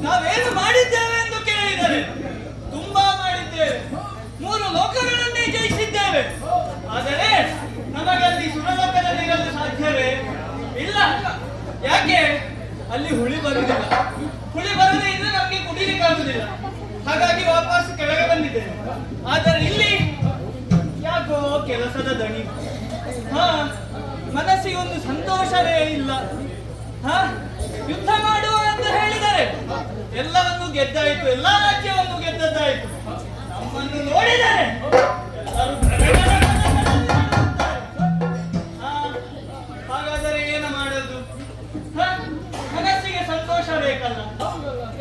ನಾವೇನು ಮಾಡಿದ್ದೇವೆ ಎಂದು ಕೇಳಿದರೆ ತುಂಬಾ ಮಾಡಿದ್ದೇವೆ, 3 ಲೋಕಗಳನ್ನೇ ಜಯಿಸಿದ್ದೇವೆ. ಆದರೆ ನಮಗಲ್ಲಿ ಸುರಲೋಕದಲ್ಲಿರಲು ಸಾಧ್ಯವೇ ಇಲ್ಲ. ಯಾಕೆ? ಅಲ್ಲಿ ಹುಳಿ ಬರುವುದಿಲ್ಲ. ಹುಳಿ ಬರದೇ ಇದ್ರೆ ನಮಗೆ ಕುಡಿಲಿಕ್ಕಾಗುವುದಿಲ್ಲ. ಹಾಗಾಗಿ ವಾಪಸ್ ಕೆಳಗೆ ಬಂದಿದ್ದೇವೆ. ಆದರೆ ಇಲ್ಲಿ ಯಾಕೋ ಕೆಲಸದ ದಣಿ. ಮನಸ್ಸಿಗೆ ಒಂದು ಸಂತೋಷವೇ ಇಲ್ಲ. ಯುದ್ಧ ಮಾಡುವ ಅಂತ ಹೇಳಿದರೆ ಎಲ್ಲವನ್ನು ಗೆದ್ದಾಯಿತು, ಎಲ್ಲ ರಾಜ್ಯವನ್ನು ಗೆದ್ದದ್ದಾಯಿತು. ನಮ್ಮನ್ನು ನೋಡಿದರೆ ಹಾಗಾದರೆ ಏನು ಮಾಡೋದು? ಮನಸ್ಸಿಗೆ ಸಂತೋಷ ಬೇಕಲ್ಲ,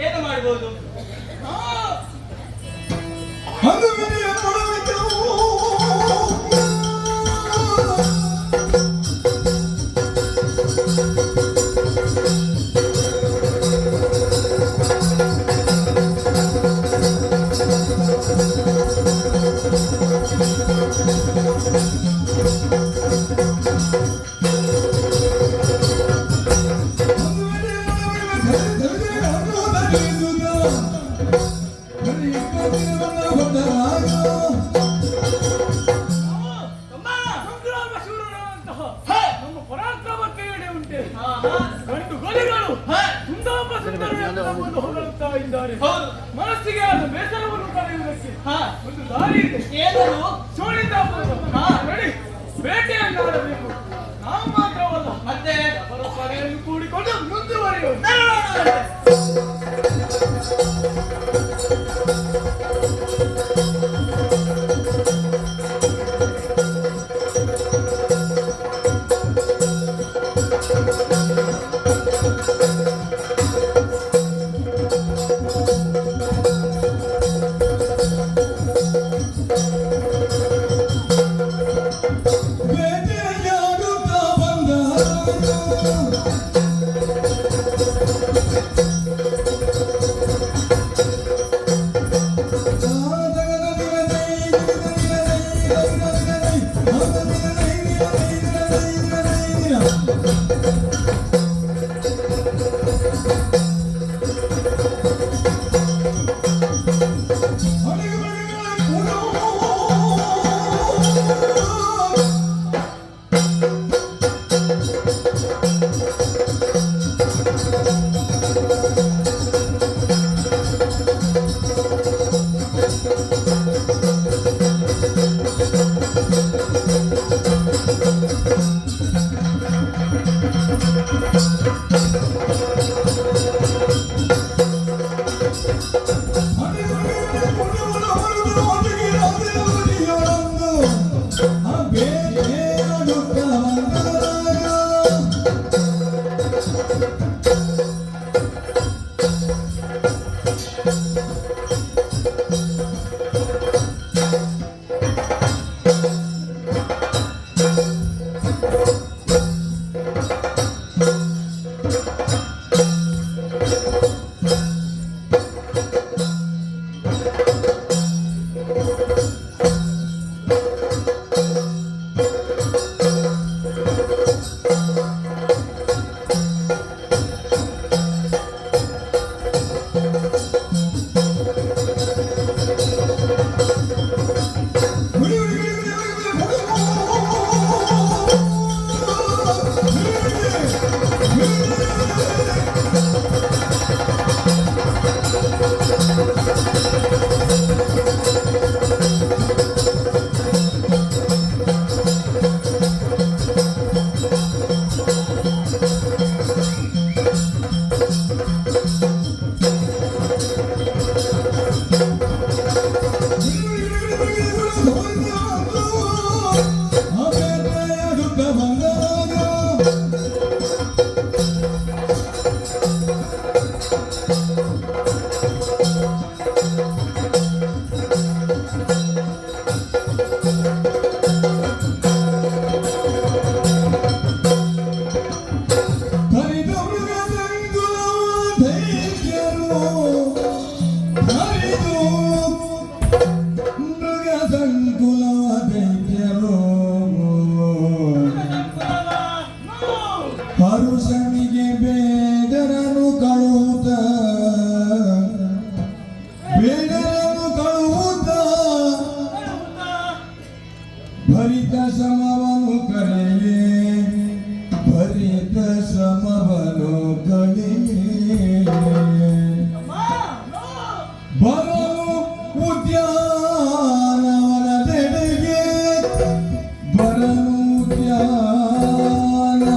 ಏನು ಮಾಡ್ಬೋದು? ಮನಸ್ಸಿಗೆ ಆದ ಬೇಸರವನ್ನು ಕಳೆಯುವುದಕ್ಕೆ ಒಂದು ದಾರಿ ಇದೆ. ಏನದು? ಸೋಳಿಂದ ನೋಡಿ, ಬೇಟೆಯನ್ನಾಡಬೇಕು. ನಾವು ಮಾತ್ರವಲ್ಲ, ಮತ್ತೆ ಅವರ ಪಡೆಯನ್ನು ಕೂಡಿಕೊಂಡು ಮುಂದುವರಿಯೋಣ.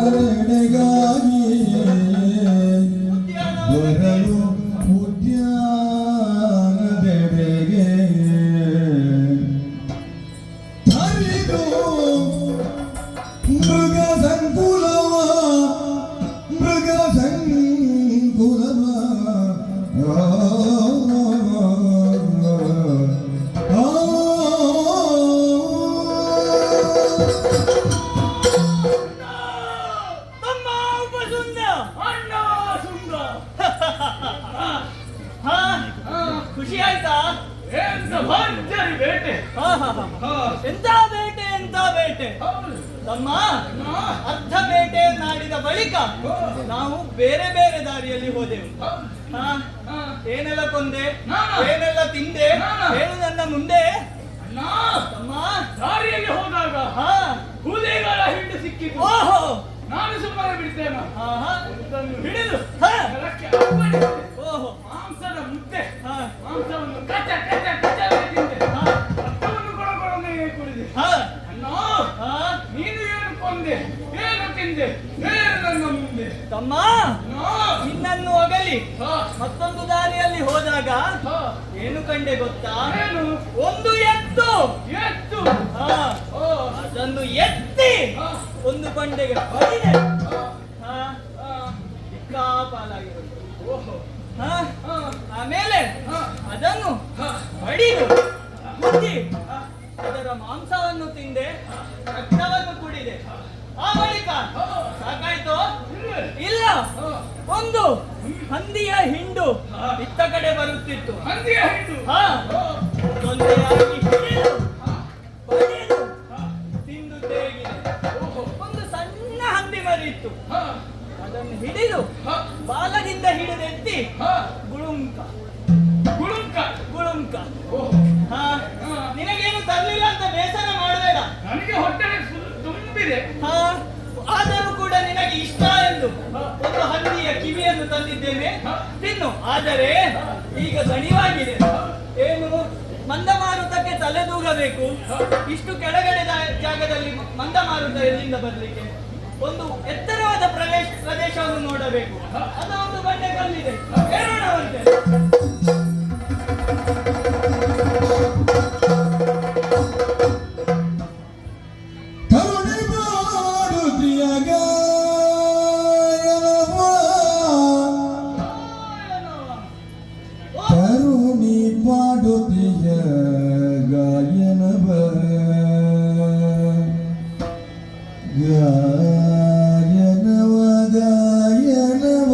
ಉದ್ಯಾನದೆಡೆಗಾಗಿ ಬರಲು ಉದ್ಯಾನದೆಡೆಗೆ ಹರಿದು ಮೃಗ ಸಂಕುಲವ ಮೃಗ ಸಂಕುಲವ ತಮ್ಮ ಉಪಸುಂದ ಅಣ್ಣ ಸುಂದ ಹಾ ಖುಷಿ ಆಯ್ತಾ ಎಂತ ಭರ್ಜರಿ ಬೇಟೆ ಎಂತ ಬೇಟೆ ಎಂತ ಬೇಟೆ ಹೌದು. ತಮ್ಮ ಅಣ್ಣ. ಅರ್ಧ ಬೇಟೆಯನ್ನಾಡಿದ ಬಳಿಕ ನಾವು ಬೇರೆ ಬೇರೆ ದಾರಿಯಲ್ಲಿ ಹೋದೆವು ಹೌದು. ಹಾ ಹಾ. ಏನೆಲ್ಲ ಕೊಂದೆ ನಾನು. ಏನೆಲ್ಲ ತಿಂದೆ ನಾನು. ಹೇಳು ನನ್ನ ಮುಂದೆ ಅಣ್ಣ ತಮ್ಮ ದಾರಿಯಲ್ಲಿ ಹೋದಾಗ ಹಾ ಹುಲಿಗಳ ಹಿಂಡು ಸಿಕ್ಕಿತು ಓಹೋ ನಾನು ಸುಮ್ಮನೆ ಬಿಡ್ತೇನೆ ಆಹಾ. ಇದನ್ನು ಹಿಡಿದು ಹಾ ಕೆಳಕ್ಕೆ ಅಪ್ಪಳಿಸಿದೆ. ಓಹೋ ಮಾಂಸದ ಮುದ್ದೆ ಹಾ ಮಾಂಸವನ್ನು ಕಚ್ಚ ಕಚ್ಚ ಕಚ್ಚ ತಿಂದೆ ಹಾ ರಕ್ತವನ್ನು ಕೊಡಕೊಡನೆ ಕುಡಿದೆ ಹಾ ಅಣ್ಣ ಹಾ ನೀನು ಏನು ಕೊಂದೆ ಏನು ತಿಂದೆ ಏನು ನನ್ನ ಮುಂದೆ ತಮ್ಮ ಅಣ್ಣ ನಿನ್ನನ್ನು ಒಗಲಿ ಹಾ, ಮತ್ತೊಂದು ದಾರಿಯಲ್ಲಿ ಹೋದಾಗ ಹಾ. ಏನು ಕಂಡೆ ಗೊತ್ತಾ ಏನು ಒಂದು ಎತ್ತು ಎತ್ತು ಹಾ ಓ ಅದನ್ನು ಎತ್ತಿ ಹಾ, ಒಂದು ಬಂಡೆಗೆ ಹೊಡೆದೆ ಹಾ, ಹಾ ಹಾ. ದಿಕ್ಕಾಪಾಲಾಗಿರೋದು ಓಹೋ ಹಾ ಹಾ, ಆಮೇಲೆ ಹಾ, ಅದನ್ನು ಹಾ. ಬಡಿದು ಮುಚ್ಚಿ ಅದರ ಮಾಂಸವನ್ನು ತಿಂದೆ ರಕ್ತವನ್ನು ಕುಡಿದೆ ಆ ಬಳಿಕ ಸಾಕಾಯ್ತು ಇಲ್ಲ ಒಂದು ಹಂದಿಯ ಹಿಂಡು ಇತ್ತ ಕಡೆ ಬರುತ್ತಿತ್ತು ಹಂದಿಯ ಹಿಂಡು ಹಾ ಓ, ಒಂದೆಯಾಗಿ ಹಿಡಿದು ಹಾ, ಬಡಿದು ಹಾ. ತಿಂದು ತೇಗಿದೆ ಓಹೋ ಒಂದು ಸಣ್ಣ ಹಂದಿ ಮರಿ ಇತ್ತು ಹಾ, ಅದನ್ನು ಹಿಡಿದು ಹಾ, ಬಾಲದಿಂದ ಹಿಡಿದೆತ್ತಿ ಹಾ. ಗುಳುಂಕ ಗುಳುಂಕ ಗುಳುಂಕ ಓಹೋ ಹಾ ಹಾ. ನಿನಗೇನು ತರಲಿಲ್ಲ ಅಂತ ಬೇಸರ ಮಾಡಬೇಡ ನನಗೆ ಹೊಟ್ಟೆ ತುಂಬಿದೆ ಹಾ ಆದರೂ ಕೂಡ ನಿನಗೆ ಇಷ್ಟ ಎಂದು ಒಂದು ಹಂದಿಯ ಕಿವಿಯನ್ನು ತಂದಿದ್ದೇನೆ ತಿನ್ನು ಆದರೆ ಈಗ ದಣಿವಾಗಿದೆ ಏನು ಮಂದಮಾರುತಕ್ಕೆ ತಲೆದೂಗಬೇಕು ಇಷ್ಟು ಕೆಳಗಡೆ ಜಾಗದಲ್ಲಿ ಮಂದಮಾರುತ ಎಲ್ಲಿಂದ ಬರಲಿಕ್ಕೆ ಒಂದು ಎತ್ತರವಾದ ಪ್ರದೇಶವನ್ನು ನೋಡಬೇಕು ಅದು ಒಂದು ಬಂಡೆ ಕಲ್ಲಿದೆ ಹೇಳೋಣವಂತೆ ಕರುಣೆ ಮಾಡುತ್ತಿಯ ಗಾಯನವ ಕರುಣಿ ಪಾಡುತ್ತಿಯ ಗಾಯನವ ಗಾಯನವ ಗಾಯನವ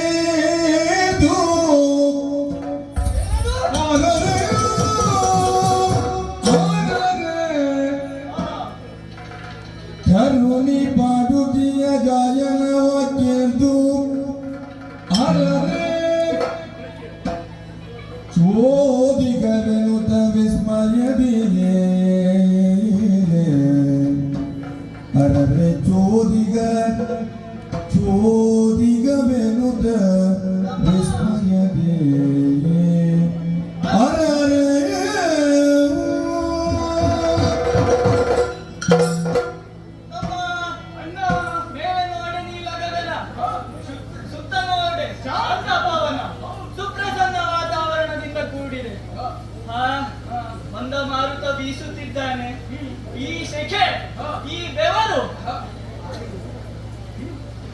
ಕಿಳಿದು ಕರುಣಿ ಪಾಡುತ್ತಿಯ ಗಾಯನವ ಕೇಳ್ದು ಅರರೆ ಚೋದಿಗವೆನುತ ವಿಸ್ಮಯದಿಯೇ ಅರರೆ ಚೋದಿಗವೆನುತ ವಿಸ್ಮಯದಿಯೇ ಅರರೆ ಅಣ್ಣ ಮೇಲೆ ನೋಡೆ ನೀಲಾಗದಲ್ಲ ಸುತ್ತ ನೋಡೆ ಶಾಂತ ಪವನ ಸುಪ್ರಸನ್ನ ವಾತಾವರಣದಿಂದ ಕೂಡಿದೆ ಹಾ ಮಂದ ಮಾರುತ ಬೀಸುತ್ತಿದ್ದಾನೆ ಈ ಸೆಖೆ ಈ ಬೆವರು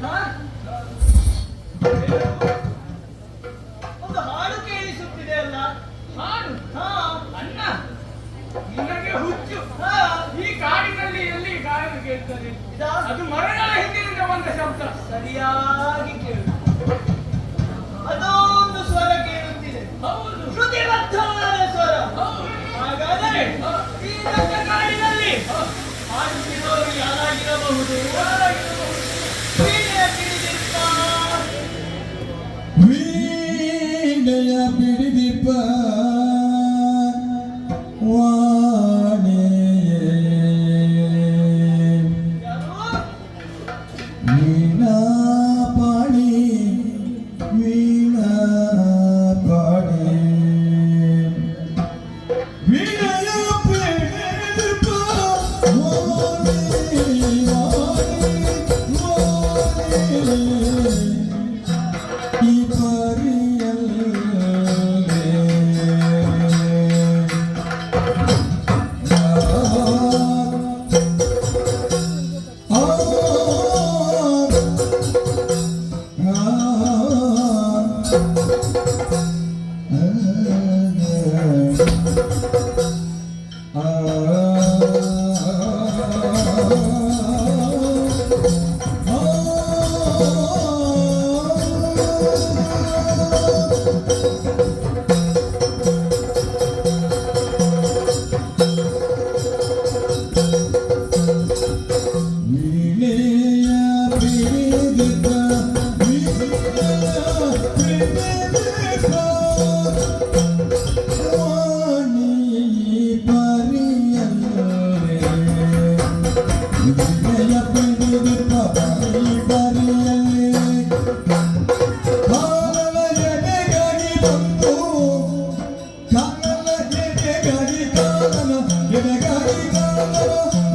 ಹಾ? ಒಂದು ಹಾಡು ಕೇಳಿಸುತ್ತಿದೆ ಅಲ್ಲ ಹಾಡು ಹಾ ಅಣ್ಣ ನಿನಗೆ ಹುಚ್ಚು ಹಾ ಈ ಕಾಡಿನಲ್ಲಿ ಎಲ್ಲಿ ಗಾಯನ ಕೇಳ್ತಾರೆ ಇದಾ? ಅದು ಮರಗಳ ಹಿಂದಿನಿಂದ ಬಂದ ಶಬ್ದ ಸರಿಯಾಗಿ ಕೇಳು ಅದೊಂದು ಸ್ವರ ಕೇಳುತ್ತಿದೆ ಹೌದು ಶ್ರುತಿಬದ್ಧವಾದ ಸ್ವರ ಹೌದು. ಹಾಗಾದರೆ ಈ ದೊಡ್ಡ ಕಾಡಿನಲ್ಲಿ ಹಾಡುತ್ತಿರುವವರು ಯಾರಾಗಿರಬಹುದು ವೀಣೆಯ ಪಿಡಿದಿರ್ತ ವೀಣೆಯ ಪಿಡಿದಿಪ್ಪ ವಾಣೆ ಯಾರು ವೀಣಾ ಪಾಣಿ ವೀಣಾ ಪಾಣಿ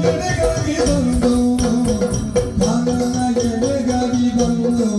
ಎಡೆಗಾಗಿ ಬಂದು ಕಾನನ ಎಡೆಗಾಗಿ ಬಂದು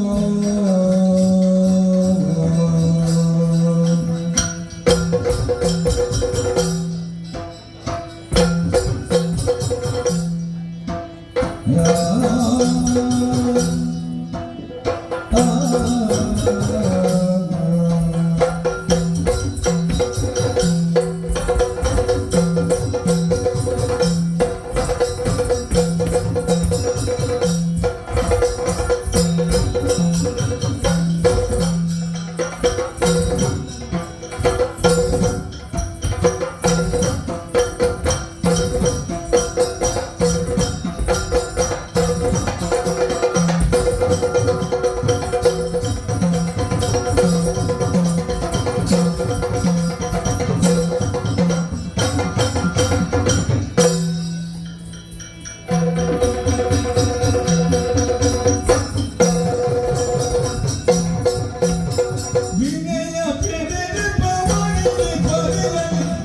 ವಿನಯ ಪಿಡಿದ ಪವನಿಗೆ ಬರಲಿ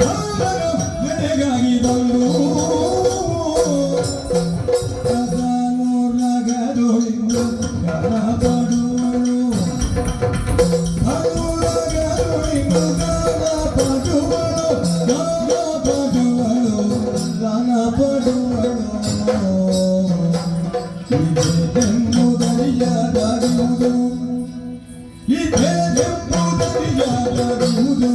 ಅವರು ಎಡೆಗಾಗಿ ಬಂದು ರಸನು ರಗದೊಳಿಂದು ಗಣಪಡುವಳು ಅದು ರಗದೊಳಿಂದು ಗಣಪಡುವಳು ಗಣಪಡುವಳು ಇದೆಂಬುದರಿಯದಾಗುವುದು ಇದೆಂಬುದರಿಯದಾಗುವುದು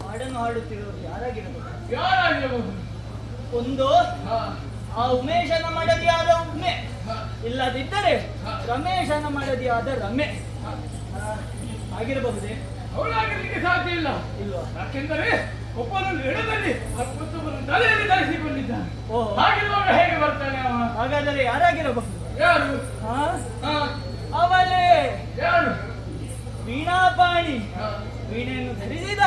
ಹಾಡನ್ನು ಹಾಡುತ್ತಿರುವುದು ಯಾರಾಗಿರಬಹುದು? ಯಾರಾಗಿರಬಹುದು? ಒಂದು ಆ ಉಮೇಶನ ಮಡದಿಯಾದ ಉಮೆ, ಇಲ್ಲದಿದ್ದರೆ ರಮೇಶನ ಮಡದಿಯಾದ ರಮೆ ಆಗಿರಬಹುದೇ? ಅವಳಾಗಿರ್ಲಿಕ್ಕೆ ಸಾಧ್ಯ ಇಲ್ಲ. ಇಲ್ವಾ? ಯಾಕೆಂದರೆ ಒಬ್ಬನನ್ನು ಎಡದಲ್ಲಿ ಮತ್ತೊಬ್ಬನು ತಲೆಯಲ್ಲಿ ಧರಿಸಿಕೊಂಡಿದ್ದಾನೆ. ಓಹ್, ಹಾಗಿರುವಾಗ ಹೇಗೆ ಬರ್ತಾನೆ ಅವ? ಹಾಗಾದರೆ ಯಾರಾಗಿರಬಹುದು? ಯಾರು? ಅವಳೇ ಯಾರು? ವೀಣಾಪಾಣಿ, ವೀಣೆಯನ್ನು ಧರಿಸಿದ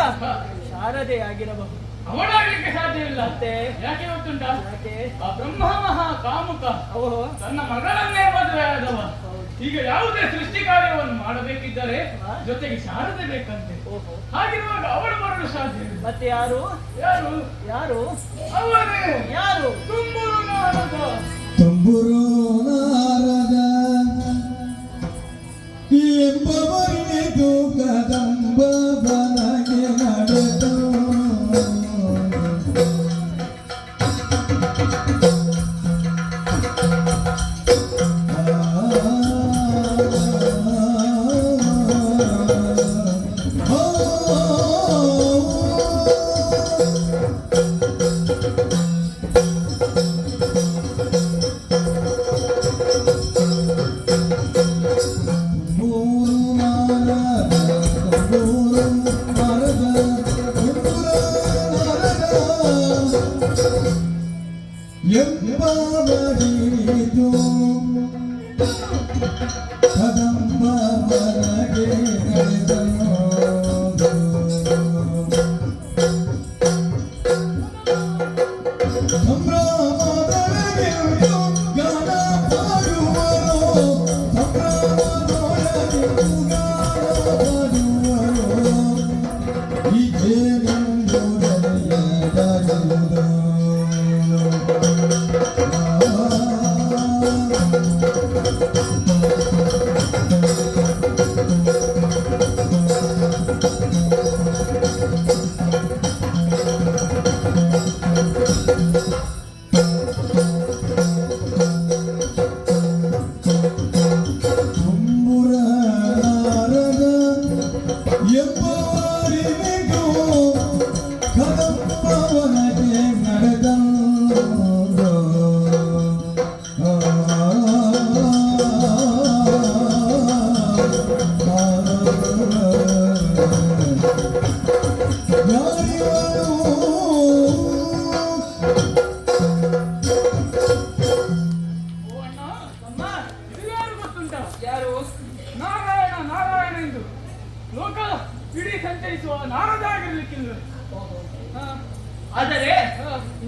ಶಾರದೆ ಆಗಿರಬಹುದು. ಅವಳಾಗಲಿಕ್ಕೆ ಸಾಧ್ಯ ಇಲ್ಲ. ಮತ್ತೆ ಯಾಕೆ ಗೊತ್ತುಂಟ? ಯಾಕೆ? ಆ ಬ್ರಹ್ಮ ಮಹಾ ಕಾಮುಕ ಓಹೋ, ತನ್ನ ಮಗಳನ್ನೇ ಮದುವೆ ಆದವ. ಈಗ ಯಾವುದೇ ಸೃಷ್ಟಿ ಕಾರ್ಯವನ್ನು ಮಾಡಬೇಕಿದ್ದರೆ ಜೊತೆಗೆ ಶಾರದೆ ಬೇಕಂತೆ. ಓಹೋ, ಹಾಗಿರುವಾಗ ಅವಳು ಬರಲು ಸಾಧ್ಯ ಇಲ್ಲ. ಮತ್ತೆ ಯಾರು? ಯಾರು? ಯಾರು? ಅವರೇ ಯಾರು? ತುಂಬೂರು ನಾರದ. ತುಂಬುರು ನಾರದ ಎಂಬವರಿಗೆ ಕದಂಬ ಬನಗೆ ನಡೆದು ಬಡಿದು ಕದಂಬ ಮರಗೆ ನಡೆದನು ಸಂಭ್ರಮದೊಳಗೆ ಗಾನ ಪಾಡುವರು ಸಂಭ್ರಮದೊಳಗೆ ಗಾನ ಪಾಡುವರು ಈ ಜೇನುಂಗುರನೆಯದಾಗುವುದು ತುಂಬುರನಾರದ ಎಂಬವರಿಗೂ ಕದಂಬವನಗೆ ನಡೆದಂದು ಓ ಅಣ್ಣ, ಅಮ್ಮ, ಇದು ಯಾರು ಗೊತ್ತುಂಟ? ಯಾರು? ನಾರಾಯಣ ನಾರಾಯಣ ಎಂದು ಲೋಕ ಇಡೀ ಸಂಚರಿಸುವ ನಾರದ ಆಗಿರ್ಲಿಕ್ಕಿಲ್ಲ. ಹ. ಆದರೆ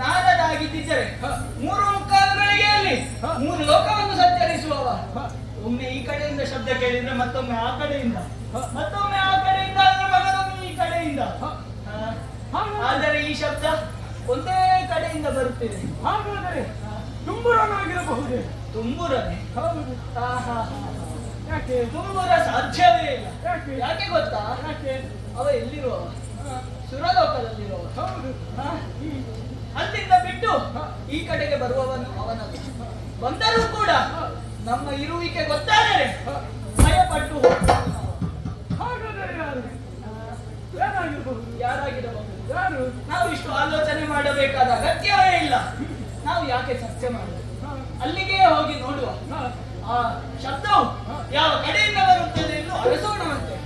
ನಾರದಾಗಿದ್ದರೆ ಮೂರು ಮುಕ್ಕಾಲುಗಳಿಗೆಯಲ್ಲಿ ಮೂರು ಲೋಕವನ್ನು ಸಂಚರಿಸುವವ. ಒಮ್ಮೆ ಈ ಕಡೆಯಿಂದ ಶಬ್ದ ಕೇಳಿದ್ರೆ ಮತ್ತೊಮ್ಮೆ ಆ ಕಡೆಯಿಂದ, ಮತ್ತೊಮ್ಮೆ ಆ ಕಡೆಯಿಂದ ಅಂದ್ರೆ ಮಗದೊಮ್ಮೆ ಈ ಕಡೆಯಿಂದ. ಆದರೆ ಈ ಶಬ್ದ ಒಂದೇ ಕಡೆಯಿಂದ ಬರುತ್ತಿದೆ. ಹಾಗಾದರೆ ತುಂಬುರನಾಗಿರಬಹುದೇ? ತುಂಬುರನೆ? ಹೌದು. ಯಾಕೆ? ತುಂಬುರ ಸಾಧ್ಯವೇ ಇಲ್ಲ. ಯಾಕೆ? ಯಾಕೆ ಗೊತ್ತಾ? ಯಾಕೆ? ಅವ ಎಲ್ಲಿರುವವ? ಸುರಲೋಕದಲ್ಲಿರುವವ. ಹೌದು. ಅಲ್ಲಿಂದ ಬಿಟ್ಟು ಈ ಕಡೆಗೆ ಬರುವವನು ಅವನಲ್ಲ. ಬಂದರೂ ಕೂಡ ನಮ್ಮ ಇರುವಿಕೆ ಗೊತ್ತಾದರೆ ಭಯಪಟ್ಟು ಹೋಗ್ತಾನೆ. ಹಾಗಾದರೆ ಯಾರು? ಯಾರಾಗಿರಬಹುದು? ಯಾರಾಗಿರಬಹುದು? ಯಾರು? ನಾವು ಇಷ್ಟು ಆಲೋಚನೆ ಮಾಡಬೇಕಾದ ಅಗತ್ಯವೇ ಇಲ್ಲ. ನಾವು ಯಾಕೆ ಚರ್ಚೆ ಮಾಡುವುದು? ಅಲ್ಲಿಗೆ ಹೋಗಿ ನೋಡುವ. ಆ ಶಬ್ದವು ಯಾವ ಕಡೆಯಿಂದ ಬರುತ್ತದೆ ಎಂದು ಅರಸೋಣವಂತೆ.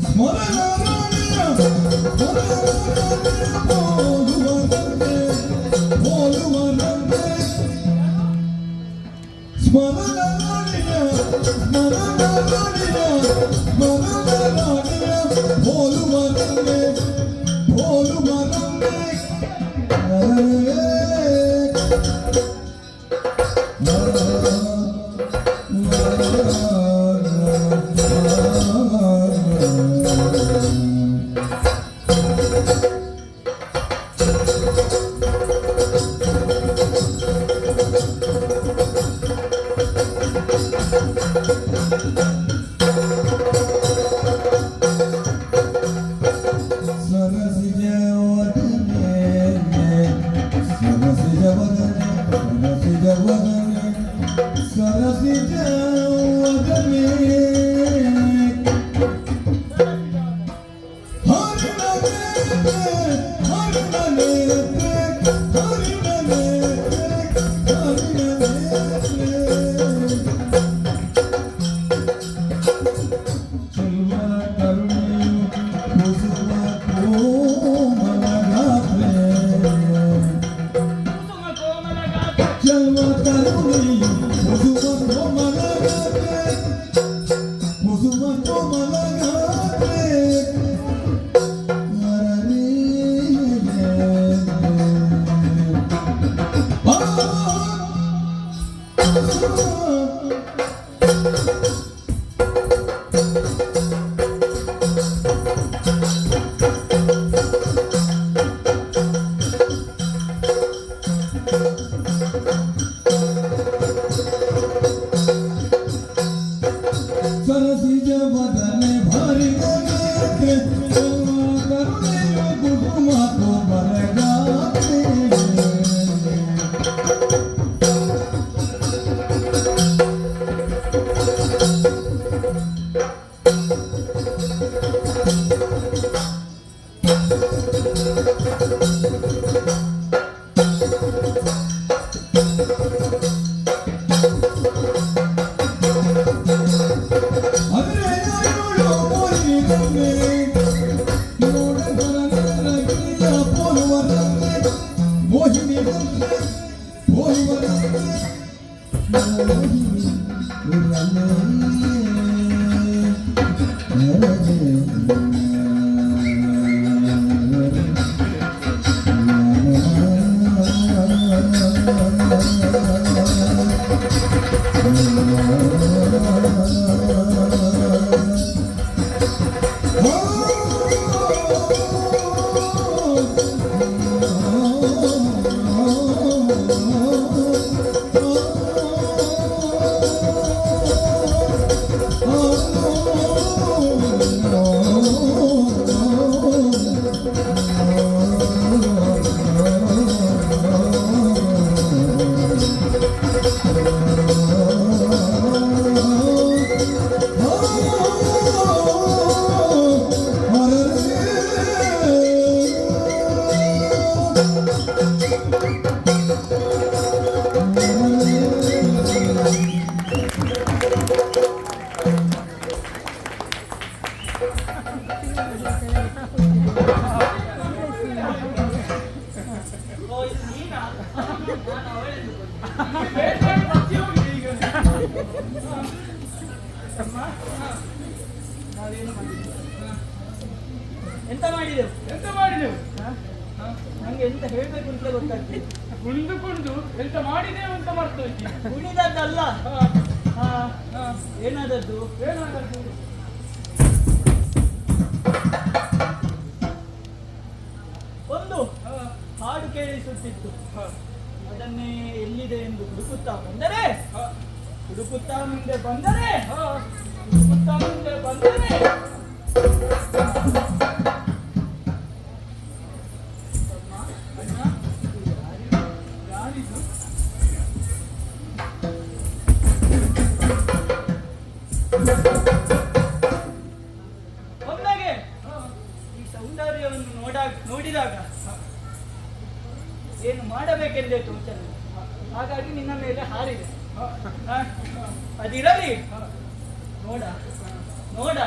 ಸ್ಮರಣ ಕುಸುಮ ಕೋಮಲ ಗಾತ್ರ ಎಂತ ಮಾಡಿದೆವು? ಎಂತ ಮಾಡಿದೆವು? ನಂಗೆ ಎಂತ ಹೇಳ್ಬೇಕು ಅಂತ ಗೊತ್ತಾಗ್ತಿಲ್ಲ. ಕುಣಿದುಕೊಂಡು ಎಂತ ಮಾಡಿದೆವು ಅಂತ ಮರ್ತೋಯ್ತು. ಕುಣಿದದ್ದಲ್ಲ, ಏನಾದದ್ದು? ಏನಾದದ್ದು? ಒಂದು ಹಾಡು ಕೇಳಿಸುತ್ತಿತ್ತು. ಅದನ್ನೇ ಎಲ್ಲಿದೆ ಎಂದು ಹುಡುಕುತ್ತಾ ಬಂದರೆ ಹುಡುಕುತ್ತಾ ಮುಂದೆ ಬಂದರೆ ಒಮ್ಮೆಗೆ ಈ ಸೌಂದರ್ಯವನ್ನು ನೋಡಿದಾಗ ಏನು ಮಾಡಬೇಕೆಂದೇ ತೋಚಲಿಲ್ಲ. ಹಾಗಾಗಿ ನಿನ್ನ ಮೇಲೆ ಹಾರಿದೆ. ಅದಿರಲಿ, ನೋಡ ನೋಡ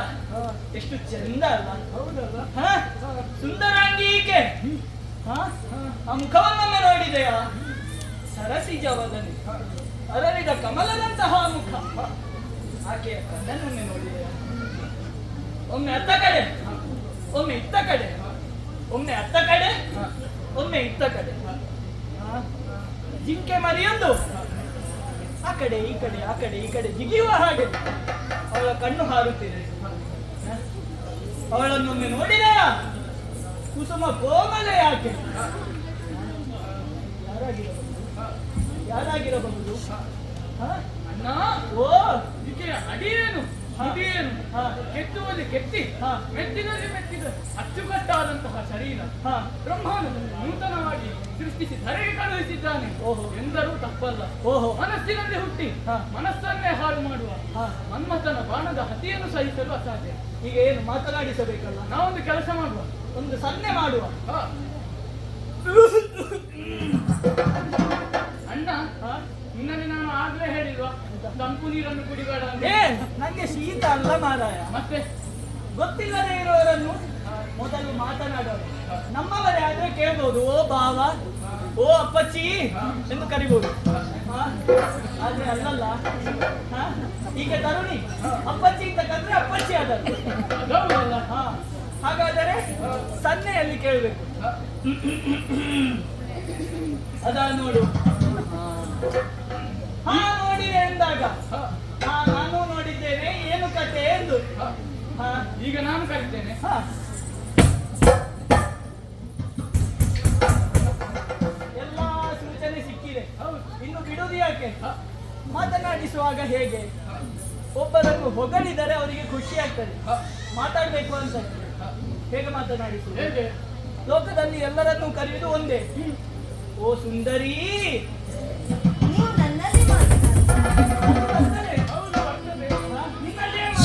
ಎಷ್ಟು ಚಂದ ಅಲ್ಲ? ಹೌದಲ್ಲ? ಸುಂದರಾಂಗಿ ಈಕೆ. ಆ ಮುಖವನ್ನೊಮ್ಮೆ ನೋಡಿದೆಯಾ? ಸರಸಿಜವದನೆ ಅರಳಿದ ಕಮಲದಂತಹ ಮುಖ, ಆಕೆಯ ಕಣ್ಣನ್ನೊಮ್ಮೆ ನೋಡಿದೆ. ಒಮ್ಮೆ ಅತ್ತ ಕಡೆ, ಒಮ್ಮೆ ಇತ್ತ ಕಡೆ, ಒಮ್ಮೆ ಅತ್ತ ಕಡೆ, ಒಮ್ಮೆ ಇತ್ತ ಕಡೆ. ಜಿಂಕೆ ಮರಿಯೊಂದು ಆ ಕಡೆ ಈ ಕಡೆ, ಆ ಕಡೆ ಈ ಕಡೆ ಜಿಗಿಯುವ ಹಾಗೆ ಅವಳ ಕಣ್ಣು ಹಾರುತ್ತಿದೆ. ಅವಳನ್ನೊಮ್ಮೆ ನೋಡಿದ ಕುಸುಮ ಕೋಮಲ ಯಾಕೆ? ಯಾರಾಗಿರಬಹುದು? ಅಣ್ಣ, ಓ ಇದಕ್ಕೆ ಅಡಿಯೇನು ಅಡಿಯೇನು ಕೆತ್ತುವಲ್ಲಿ ಕೆತ್ತಿ ಮೆತ್ತಿನಲ್ಲಿ ಮೆತ್ತಿದ ಅಚ್ಚುಕಟ್ಟಾದಂತಹ ಶರೀರ ಬ್ರಹ್ಮನು ನೂತನವಾಗಿ ಸೃಷ್ಟಿಸಿ ಧರೆಗೆ ಕಳುಹಿಸಿದ್ದಾನೆ ಎಂದರೂ ತಪ್ಪಲ್ಲ. ಮನಸ್ಸಿನಲ್ಲಿ ಹುಟ್ಟಿ ಮನಸ್ಸನ್ನೇ ಹಾಳು ಮಾಡುವ ಮನ್ಮಥನ ಬಾಣದ ಹತಿಯನ್ನು ಸಹಿಸಲು ಅಸಾಧ್ಯ. ಈಗ ಏನು ಮಾತನಾಡಿಸಬೇಕಲ್ಲ? ನಾವೊಂದು ಕೆಲಸ ಮಾಡುವ, ಒಂದು ಸನ್ನೆ ಮಾಡುವ. ಅಣ್ಣ, ನಿನ್ನಲ್ಲಿ ನಾನು ಆಗ್ಲೇ ಹೇಳಿಲ್ವಾ ತಂಪು ನೀರನ್ನು ಕುಡಿಬೇಡ ಅಂತ? ನಂಗೆ ಶೀತ ಅಲ್ಲ ಮಾರಾಯ. ಮತ್ತೆ ಗೊತ್ತಿಲ್ಲದೆ ಇರೋರನ್ನು ಮೊದಲು ಮಾತನಾಡೋದು. ನಮ್ಮವರೇ ಆದ್ರೆ ಕೇಳ್ಬೋದು, ಓ ಬಾವ, ಓ ಅಪ್ಪಚ್ಚಿ ಎಂದು ಕರಿಬಹುದು. ಆದ್ರೆ ಅಲ್ಲಲ್ಲ, ಈಗ ತರುಣಿ ಅಪ್ಪಚ್ಚಿ ಅಂತ ಕರೆದ್ರೆ ಅಪ್ಪಚ್ಚಿ ಆದದ್ದು. ಹಾಗಾದರೆ ಸನ್ನೆಯಲ್ಲಿ ಕೇಳಬೇಕು. ಅದಾ ನೋಡು, ನೋಡಿದೆ ಎಂದಾಗ ನಾನು ನೋಡಿದ್ದೇನೆ, ಏನು ಕತೆ ಎಂದು. ಈಗ ನಾನು ಕರಿತೇನೆ. ಎಲ್ಲಾ ಸೂಚನೆ ಸಿಕ್ಕಿದೆ, ಇನ್ನು ಬಿಡುವುದು ಯಾಕೆ? ಮಾತನಾಡಿಸುವಾಗ ಹೇಗೆ ಒಬ್ಬರನ್ನು ಹೊಗಳಿದರೆ ಅವರಿಗೆ ಖುಷಿ ಆಗ್ತದೆ, ಮಾತಾಡ್ಬೇಕು ಅಂತ. ಹೇಗೆ ಮಾತನಾಡಿಸುವುದು? ಹೇಗೆ? ಲೋಕದಲ್ಲಿ ಎಲ್ಲರನ್ನೂ ಕರೆಯುವುದು ಒಂದೇ, ಓ ಸುಂದರಿ.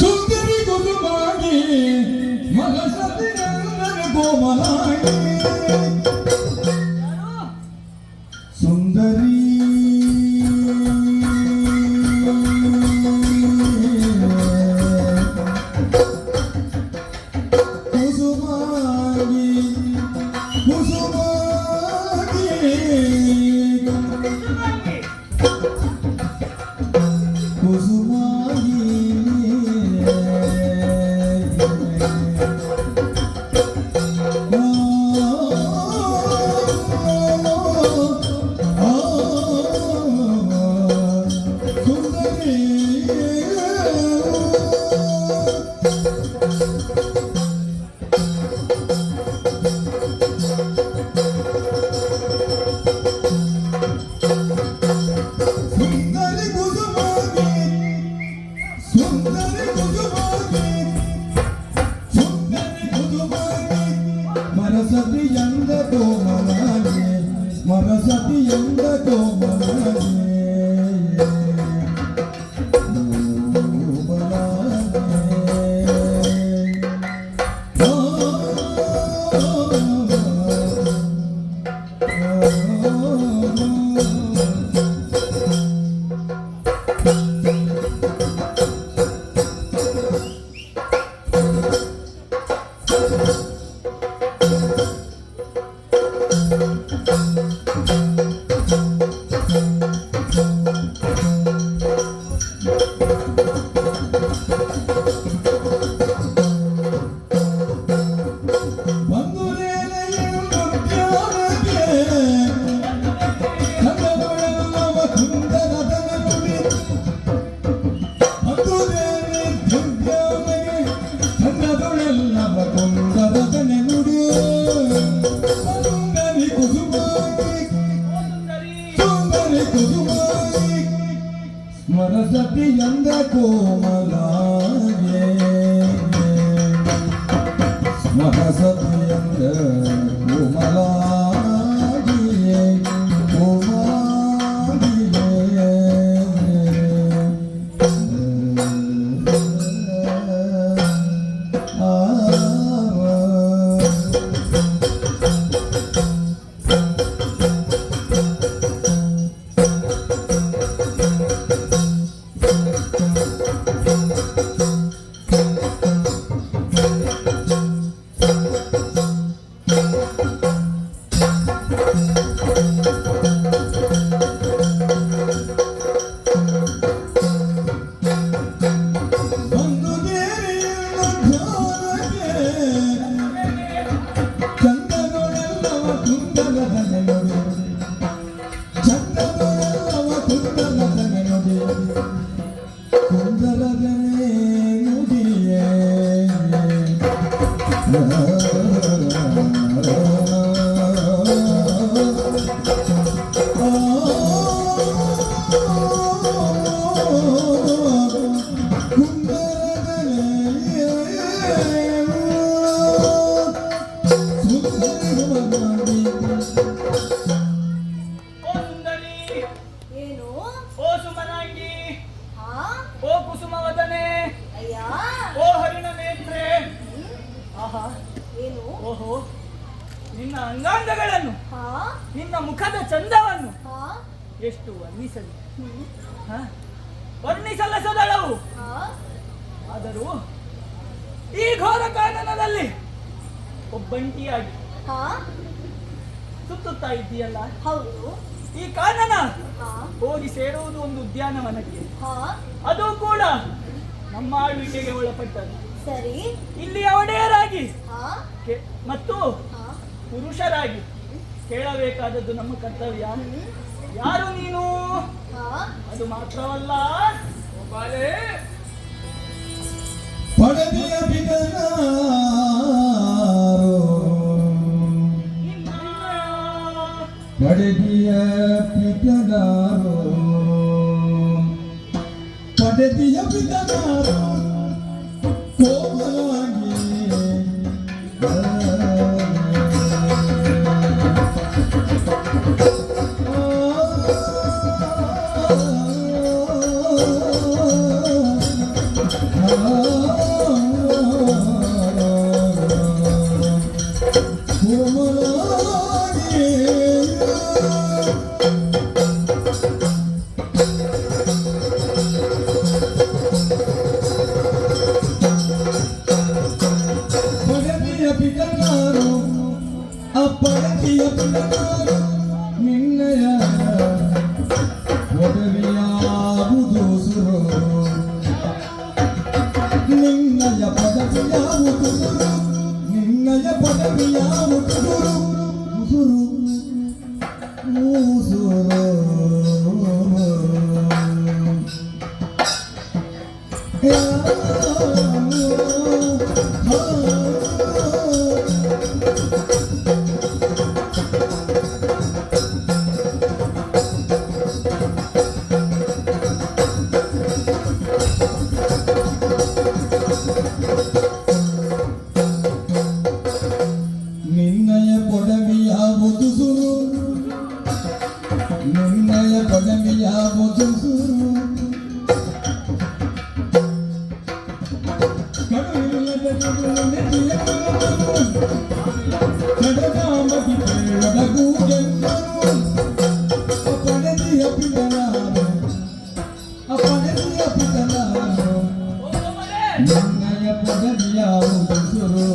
ಸುಂದರಿ ಗುರುವಾಗಿ ಮನಸತಿ ನನ್ನ ಕೋಮಲಾಗಿ ಸುಂದರಿ ಕುಸುಮಾಗಿ ಕುಸುಮಾಗಿ ಕುಸುಮಾಗಿ ಮರಸತಿ ಎಂದ ಕೋಮಲಾಗೆ ಮರಸತಿ ಎಂದ ಕೋಮಲಾಗೆ ಮರಸತಿ ಎಂದ ಕೋಮಲಾಗೆ ಮರಸತಿ ಎಂದ ಕೋಮಲಾಗೆ ಕೋಮಲಾಗೆ ಓ ಸುಂದರಿ, ಏನು? ಓ ಸುಮನಾಂಗಿ, ಹಾ? ಓ ಕುಸುಮವದನೆ, ಅಯ್ಯ. ಓ ಹರಿಣ ನೇತ್ರೆ. ಆಹಾ, ಏನು? ಓಹೋ, ನಿನ್ನ ಅಂಗಾಂಗಗಳನ್ನು, ಹಾ? ನಿನ್ನ ಮುಖದ ಚಂದವನ್ನು ಹಾ? ಎಷ್ಟು ವರ್ಣಿಸಲಿ, ಹ್ಮ್. ಹ? ವರ್ಣಿಸಲಸದಳವು. ಹಾ? ಆದರೂ ಈ ಘೋರ ಕಾನನದಲ್ಲಿ ಒಬ್ಬಂಟಿಯಾಗಿ ಹಾ? ಸುತ್ತುತ್ತಾ ಇದ್ದೀಯಲ್ಲ, ಹೌದು. ಈ ಕಾನನ ಹಾ? ಹೋಗಿ ಸೇರುವುದು ಒಂದು ಉದ್ಯಾನವನಕ್ಕೆ, ಹಾ? ಅದು ಕೂಡ ನಮ್ಮ ಆಳ್ವಿಕೆಗೆ ಒಳಪಟ್ಟದ್ದು. ಸರಿ. ಇಲ್ಲಿ ಒಡೆಯರಾಗಿ ಹಾ? ಮತ್ತು ಹಾ? ಪುರುಷರಾಗಿ ಕೇಳಬೇಕಾದದ್ದು ನಮ್ಮ ಕರ್ತವ್ಯ. ಹ್ಮ್. ಯಾರು ನೀನು? ಹಾ? ಅದು ಮಾತ್ರವಲ್ಲ, ಗೋಪಾಲೆ, ಪಡದಿಯ ಬಿಡಲಾರೋ ನಿನ್ನ ಪಡೆದಿಯ ಪಿತನಾರೋ ಪಡೆದಿಯ ಪಿತನಾರೋ ಕೋಮಲಾಗಿ ನಿನ್ನಯ ಒಡವೆಯಾವುದು ಸುರು ನಿನ್ನಯ ಪದವಿಯಾವುದು ನಿನ್ನಯ ಪದವಿಯಾವುದು ಉಸುರು ಉಸುರು ನಿನ್ನಯ ಪೊಡವಿಯಾವುದು ಸುರು ನಿನ್ನಯ ಪೊಡವಿಯಾವುದು ಸುರು ಕಡಗಾಮಗಿ ಒಡಗು ಗೆಲ್ಲರು ಅಪಡೆದಿಯ ಪಿತನಾರು ಅಪಡೆದಿಯ ಪಿತನಾರು ಓ ಸೋಮರೇ, ನಿನ್ನಯ ಪೊಡವಿಯಾವುದು ಸುರು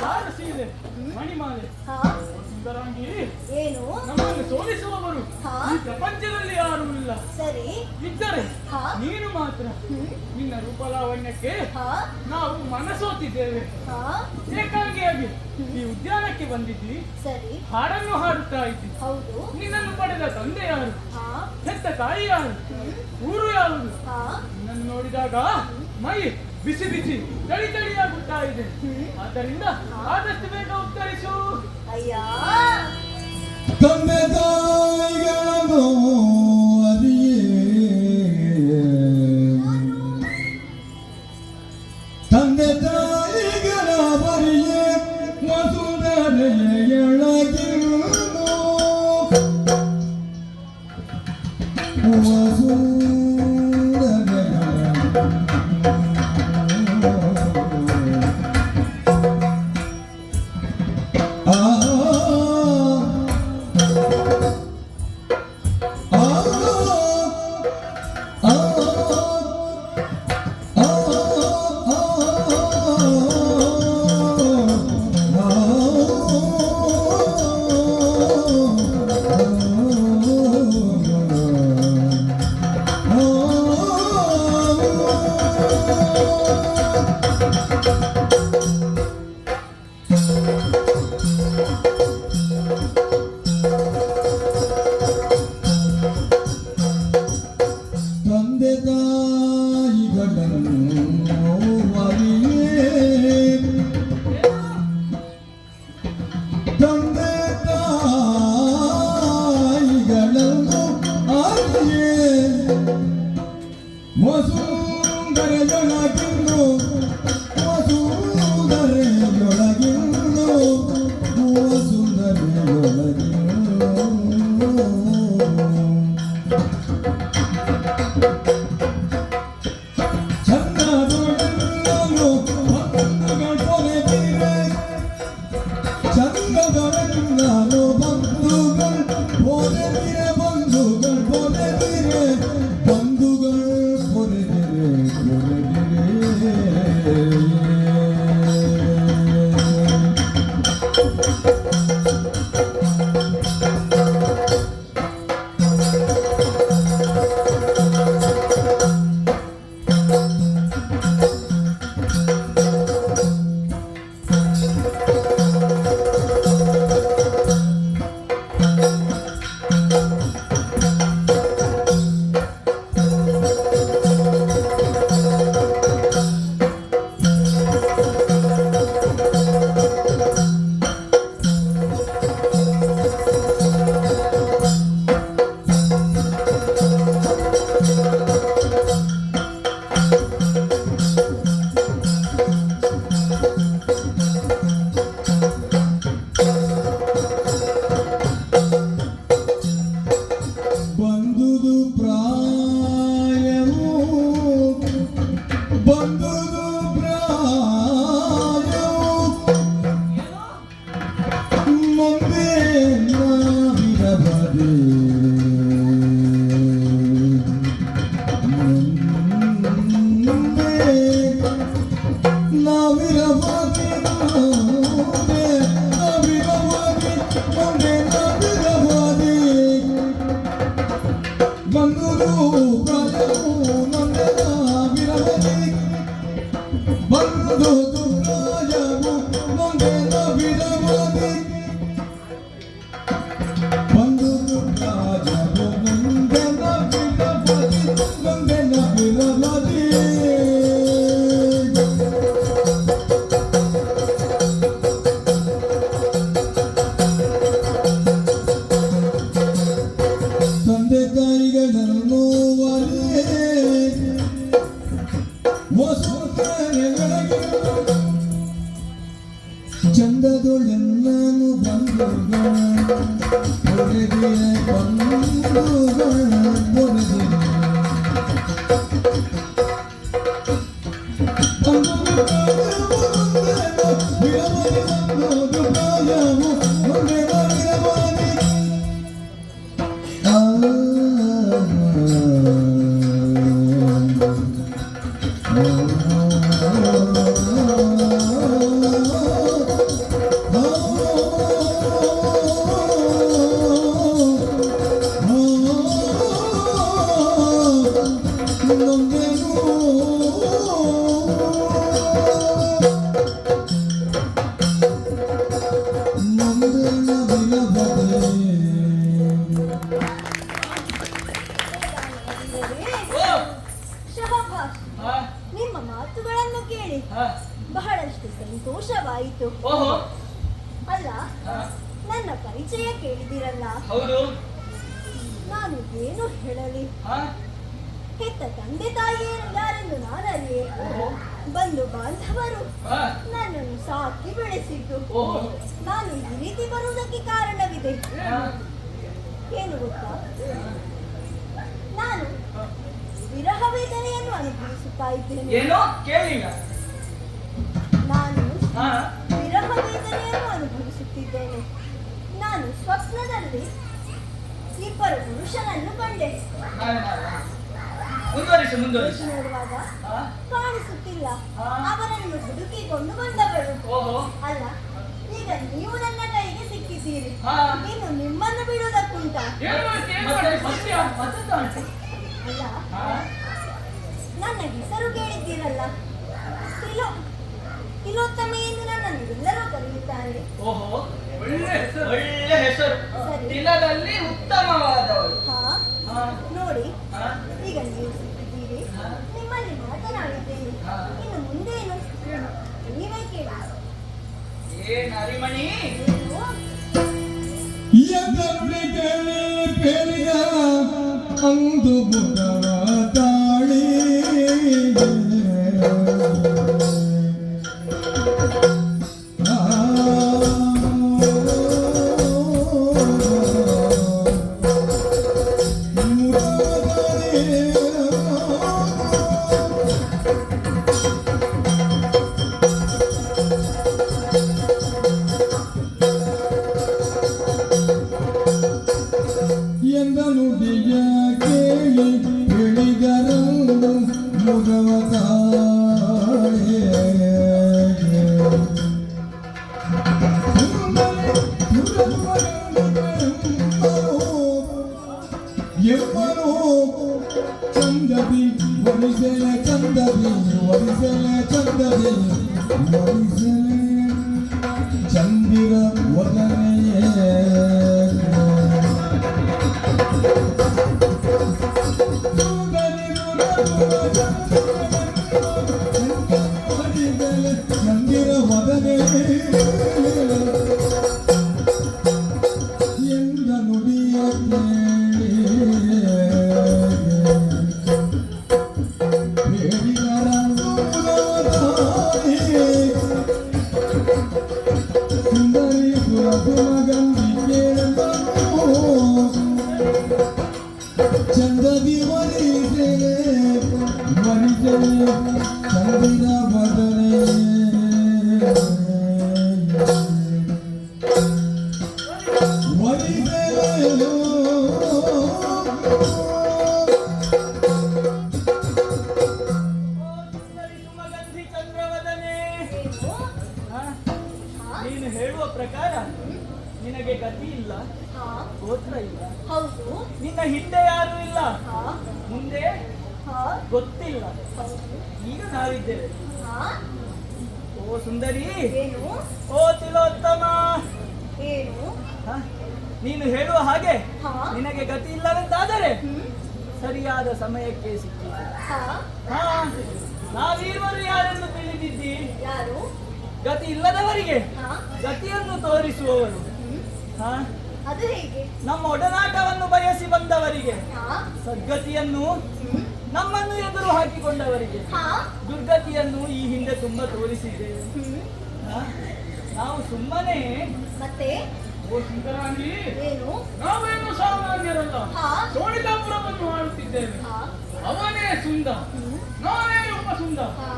ಯಾರು ಸೀರೆ, ಮಣಿಮಾಲೆ, ಹಾ? ಸುಂದರಾಂಗಿ, ಏನು? ನಮ್ಮನ್ನು ಸೋಲಿಸುವವರು ಹಾ? ಈ ಪ್ರಪಂಚದಲ್ಲಿ ಯಾರೂ ಇಲ್ಲ. ಸರಿ. ಇದ್ದರೆ ಹಾ? ನೀನು ಮಾತ್ರ. ಹ್ಮ್. ನಿನ್ನ ರೂಪಲಾವಣ್ಯಕ್ಕೆ ಹಾ? ನಾವು ಮನಸೋತಿದ್ದೇವೆ. ಹಾ? ಏಕಾಂಗಿಯಾಗಿ ಈ ಉದ್ಯಾನಕ್ಕೆ ಬಂದಿದ್ದಿ, ಸರಿ. ಹಾಡನ್ನು ಹಾಡುತ್ತಾ ಇದ್ದಿ. ಹೌದು. ನಿನ್ನನ್ನು ಪಡೆದ ತಂದೆ ಯಾರು, ಹಾ? ಹೆತ್ತ ತಾಯಿ ಯಾರು, ಹ್ಮ್. ಊರು ಯಾವುದು? ಹಾ? ನಿನ್ನನ್ನು ನೋಡಿದಾಗ ಮೈ ಬಿಸಿ ಬಿಸಿ ಚಳಿ ಚಳಿಯಾಗುತ್ತಾ ಇದೆ. ಹ್ಮ್. ಆದ್ದರಿಂದ ಆದಷ್ಟು ಬೇಗ ಉತ್ತರಿಸು. ಅಯ್ಯ. ತಂದೆ ತಾಯಿಗಳನ್ನು ಅರಿಯೇ ತಂದೆ ತಾಯಿಗಳ ಬರಿಯೇ ವಸುಧರೆಯೊಳಗಿರುವುದು ತಂದೆ ತಾಯಿಗಳನ್ನು ಅರಿಯೇ ತಂದೆ ತಾಯಿಗಳನ್ನು ಅರಿಯೇ ವಸುಂಧರೆಯೊಳಗಿನ್ನು ವಸುಂಧರೆಯೊಳಗಿನ್ನು ಚಂದದೊಳಗಿನ್ನೋ ಬಂಧುಗಳು ಪೊರೆದಿರೆ ಬಂಧುಗಳು ಪೊರೆದಿರೆ ಬಂಧುಗಳು ಪೊರೆದಿರೆ ಬಂದುದು ಪ್ರಾಯವು ಬಂದುದು ಪ್ರಾಯವು ಮುಂದೆ ನಾವಿರಬಾರದೆ ಮುಂದೆ ನಾವಿರಬಾರದೆ ಮುಂದೆ ನಾವಿರಬಾರದೆ ಮುಂದೆ ನಾವಿರಬಾರದೆ ಬಂದುದು ಪ್ರಾಯವು ನಂದನ ವಿರವದೆ ಬಂದುದು ಪ್ರಾಯವು ನಂದನ ವಿರವದೆ ಬಂದುದು ಪ್ರಾಯವು ನಂದನ ವಿರವದೆ ನಂದನ ವಿರವದೆ ತಂದೆ ತಾಯಿಗಳನ್ನು ಅರಿಯೇ ವಸುಧರೆಯೊಳಗಿರುವುದು ಚಂದದೊಳೆನ್ನನು ಬಂಧುಗಳು ಪೊರೆದಿರೆ ಬಂಧುಗಳು ಪೊರೆದಿರೆ ಶಹಬ್ಬಾಸ್, ಆ, ನಿಮ್ಮ ಮಾತುಗಳನ್ನು ಕೇಳಿ ಆ, ಬಹಳಷ್ಟು ಸಂತೋಷವಾಯಿತು. ಓಹೋ, ಅಲ್ಲ, ಆ, ನನ್ನ ಪರಿಚಯ ಕೇಳಿದಿರಲ್ಲ, ಹೌದು, ನಾನು ಏನು ಹೇಳಲಿ? ಆ, ಹೆತ್ತ ತಂದೆ ತಾಯಿ ಯಾರೆಂದು ನಾನರಿಯೇ. ಬಂಧು ಬಾಂಧವರು ಹಾ. ನನ್ನನ್ನು ಸಾಕಿ ಬೆಳೆಸಿದ್ದು. ಓಹೋ. ನಾನು ಈ ರೀತಿ ಬರುವುದಕ್ಕೆ ಕಾರಣವಿದೆ. ಹಾ. ಏನು ಗೊತ್ತಾ, ನಾನು ವಿರಹ ವೇದನೆಯನ್ನು ಅನುಭವಿಸುತ್ತಾ ಇದ್ದೇನೆ. ಏನೋ ಕೇಳಿಲ್ಲ. ನಾನು ಹಾ. ವಿರಹ ವೇದನೆಯನ್ನು ಅನುಭವಿಸುತ್ತಿದ್ದೇನೆ. ನಾನು ಸ್ವಪ್ನದಲ್ಲಿ ಇಬ್ಬರು ಪುರುಷನನ್ನು ಕಂಡೆ. ಮುಂದುವರಿಸು ಮುಂದುವರಿಸು. ನೋಡುವಾಗ ಹಾ. ಕಾಣಿಸುತ್ತಿಲ್ಲ. ಹಾ. ಅವರನ್ನು ಹುಡುಕಿಕೊಂಡು ಬಂದವರು. ಓಹೋ. ಅಲ್ಲ, ಈಗ ನೀವು ನನ್ನ ಕೈಗೆ ಸಿಕ್ಕಿದ್ದೀರಿ. ಹಾ. ಇನ್ನು ನಿಮ್ಮನ್ನು ಬಿಡುವುದಕ್ಕುಂಟ? ಏನು ಮಾಡ್ತಿ, ಏನು ಮತ್ತೆ ಮಾಡ್ತಿ? ಮತ್ತೆ ಮತ್ತೆ ಆಂಟಿ. ಅಲ್ಲ, ಹಾ. ನನ್ನ ಹೆಸರು ಕೇಳಿದ್ದೀರಲ್ಲ, ತಿಲೋತ್ತಮೆ ಎಂದು ನನ್ನನ್ನು ಎಲ್ಲರೂ ಕರೆಯುತ್ತಾರೆ. ಓಹೋ. ಒಳ್ಳೆ ಹೆಸರು. ಒಳ್ಳೆ ಹೆಸರು. ಸರಿ. ತಿಲದಲ್ಲಿ ಉತ್ತಮವಾದವಳು. ಹಾ, ಹಾ. ನೋಡಿ, ಹಾ. ಈಗ ನೀವು ಸಿಕ್ಕಿದ್ದೀರಿ. ಹಾ. ನಿಮ್ಮಲ್ಲಿ ಮಾತನಾಡಿದ್ದೇನೆ. ಹಾ. ಇನ್ನು ಮುಂದೇನು ನೀವೇ ಕೇಳಿ. ಏನ್ ಹರಿಮಣಿ? ಏನು? ಎಂದರುಳಿ ಕೇಳಿ ಪೇಳಿಗ ಅಂದು ಮುಖವ ತಾಳಿ ಎಂದ ನುಡಿಯ ಕೇಳಿ ಹೇಳಿಗರನ್ನು ಮುಗವ ತಾಳೆ ಎಮ್ಮನು ಚಂದದಿ ವರಿಸಲೆ ಚಂದದಿ ವರಿಸಲೆ ಚಂದದಿ ವರಿಸಲೆ ಚಂದಿರ ವದನೆಯೇ ಚಂದಿರ ವದನೆ ಎಂದ ನುಡಿಯ ಸುಂದರಿ ಸುರಗುಣಗಂಧಿಗೆ ಚಂದದಿ ವರಿಸಲೆ ವರಿಸಲೆ ಚಂದಿರ ವದನೆ ವರಿಸಲೆ ಸುಂದರಿ ಸುಮಗಂಧಿ ಚಂದ್ರವದನೆ. ಏನು? ಹಾ? ಹಾ? ನೀನು ಹೇಳುವ ಪ್ರಕಾರ ನಿನಗೆ ಗತಿ ಇಲ್ಲ, ಹಾ? ಗೋತ್ರ ಇಲ್ಲ, ಹೌದು. ನಿನ್ನ ಹಿಂದೆ ಯಾರು ಇಲ್ಲ, ಹಾ? ಮುಂದೆ ಹಾ? ಗೊತ್ತಿಲ್ಲ, ಹೌದು. ಈಗ ನಾವಿದ್ದೇವೆ. ಹಾ? ಓ ಸುಂದರಿ, ಏನು? ಓ ತಿಲೋತ್ತಮ, ಏನು? ಹಾ? ನೀನು ಹೇಳುವ ಹಾಗೆ ಹಾ? ನಿನಗೆ ಗತಿ ಇಲ್ಲವೆಂದಾದರೆ ಹ್ಮ್? ಸರಿಯಾದ ಸಮಯಕ್ಕೆ ಸಿಕ್ಕಿದೆ. ಹಾ? ಹಾ, ನಾವೀರುವರು ಯಾರೆಂದು ತಿಳಿದಿದ್ದಿ? ಯಾರು? ಗತಿ ಇಲ್ಲದವರಿಗೆ ಹಾ? ಗತಿಯನ್ನು ತೋರಿಸುವವರು. ಹ್ಮ್? ಹಾ? ಅದು ಹೇಗೆ? ನಮ್ಮ ಒಡನಾಟವನ್ನು ಬಯಸಿ ಬಂದವರಿಗೆ ಹಾ? ಸದ್ಗತಿಯನ್ನು, ಹ್ಮ್? ನಮ್ಮನ್ನು ಎದುರು ಹಾಕಿಕೊಂಡವರಿಗೆ ಹಾ? ದುರ್ಗತಿಯನ್ನು ಈ ಹಿಂದೆ ತುಂಬಾ ತೋರಿಸಿದ್ದೇವೆ. ಹ್ಮ್? ಹಾ? ನಾವು ಸುಮ್ಮನೆ ಮತ್ತೆ? ಓ ಸುಂದರಾಂಗಿ, ಏನು? ನಾವೇನು ಸಾಮಾನ್ಯರಲ್ಲ, ಹಾ? ಸೋಣಿತಾಪುರವನ್ನು ಆಳುತ್ತಿದ್ದೇವೆ. ಹಾ? ಅವನೇ ಸುಂದ, ಹ್ಮ್? ನಾನೇ ಒಬ್ಬ ಸುಂದ. ಹಾ?